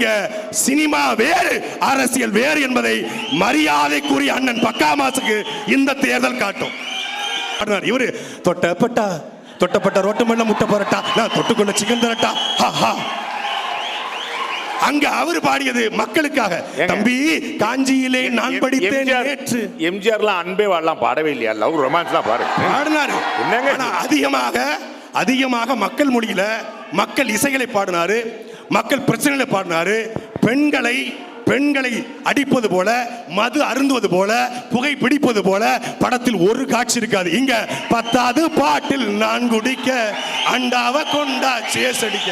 இங்க சினிமா வேறு, அரசியல் வேறு என்பதை மரியாதைக்குரிய அண்ணன் பக்கா மாசுக்கு இந்த தேர்தல் காட்டும். இவரு தொட்டப்பட்ட ரோட்டு மேல முட்டை பரட்டா, நான் தொட்டுக்கொள்ள சிக்கன் தரட்டா. அங்க அவர் பாடியது மக்களுக்காக. தம்பி காஞ்சியிலே நான் படித்தேன் நேற்று. எம்ஜிஆர்லாம் அன்பே வாழலாம் பாடவே இல்லையா? லவ் ரொமான்ஸ்லாம் பாடினாரு. அதிகமாக மக்கள் மொழியில மக்கள் இசைகளை பாடினாரு, மக்கள் பிரச்சனைகளை பாடினாரு. பெண்களை அடிப்பது போல, மது அருந்துவது போல, புகை பிடிப்பது போல படத்தில் ஒரு காட்சி இருக்காது. இங்க 10வது பாட்டில் நான் குடிக்க அண்டாவ கொண்டா சேஸ் அடிக்க.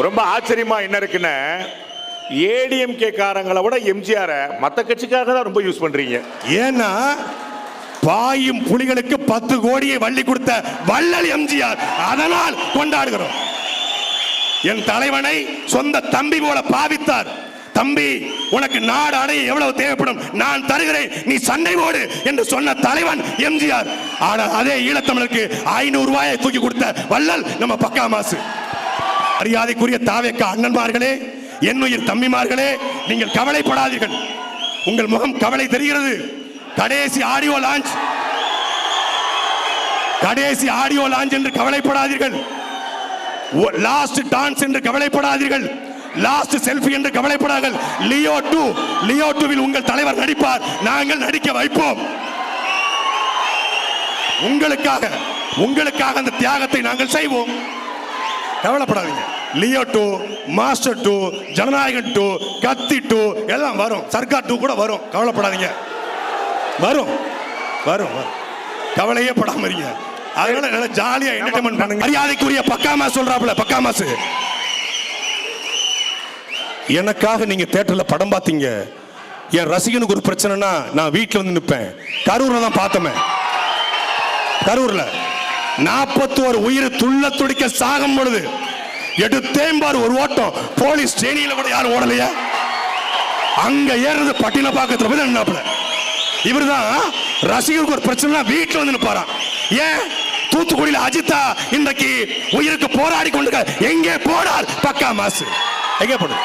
ரொம்ப ஆச்சரியமா என்ன இருக்குன்னு, ஏடிஎம்கே காரங்களை விட எம்ஜிஆர் மத்த கட்சிக்காக தான் ரொம்ப யூஸ் பண்றீங்க. ஏன்னா பாயும் புலிகளுக்கு 10 கோடியை வள்ளி கொடுத்த வள்ளல் எம்ஜிஆர், அதனால் கொண்டாடுகிறோம். என் தலைவனை சொந்த தம்பி போல பாவித்தார். தம்பி உனக்கு நாடு அடைய எவ்வளவு தேவைப்படும் நான் தருகிறேன், நீ சண்டை போடு என்று சொன்ன தலைவன் எம்ஜிஆர். ஆனால் அதே ஈழத்தமிழருக்கு 500 ரூபாயை தூக்கி கொடுத்த வள்ளல் நம்ம பக்கா மாசு. மரியாதைக்குரிய தாவேக்கா அண்ணன்மார்களே, என்னுயிர் தம்பிமார்களே, நீங்கள் கவலைப்படாதீர்கள். உங்கள் முகம் கவலை தெரிகிறது. கடைசி ஆடியோ லான்ச் என்று கவலைப்படாதீர்கள். லாஸ்ட் டான்ஸ் என்று கவலைப்படாதீர்கள். லாஸ்ட் செல்ஃபி என்று கவலைப்படாதீர்கள். லியோ 2 உங்கள் தலைவர் நடிப்பார், நாங்கள் நடிக்க வைப்போம். உங்களுக்காக அந்த தியாகத்தை நாங்கள் செய்வோம். கவலைப்படாதீங்க. லியோ 2, மாஸ்டர் 2, ஜனநாயகன் 2, கத்தி 2 எல்லாம் வரும். சர்க்கார் 2 கூட வரும். கவலைப்படாதீங்க. வரும். கவலையே படாம இருங்க. அதனால நல்லா ஜாலியா என்டர்டெயின்மென்ட் பண்ணுங்க. மரியாதைக்குரிய பக்காமா சொல்றாப்ல, பக்காமாசு, எனக்காக நீங்க தியேட்டர்ல படம் பார்த்தீங்க. என் ரசிகனுக்கு ஒரு பிரச்சனைனா நான் வீட்டில் வந்து நிற்பேன். கரூர்ல தான் பார்த்தோமே. கரூர்ல 41 உயிர் துள்ள துடிக்க சாகும் பொழுது எடுத்தேம்பார் ஒரு ஓட்டம். போலீஸ் ஸ்டேனியில கூட யாரும் ஓடலையா? அங்க ஏறது பட்டின பாக்கத்துல போய் நின்னாப்ல. இவர்தான் ரசிகருக்கு ஒரு பிரச்சனை வீட்டில் வந்து நிற்பாராம். ஏன் தூத்துக்குடியில் அஜித்தா இன்றைக்கு உயிருக்கு போராடி கொண்டு எங்கே போனார் பக்கா மாசு? எங்கே போடுது?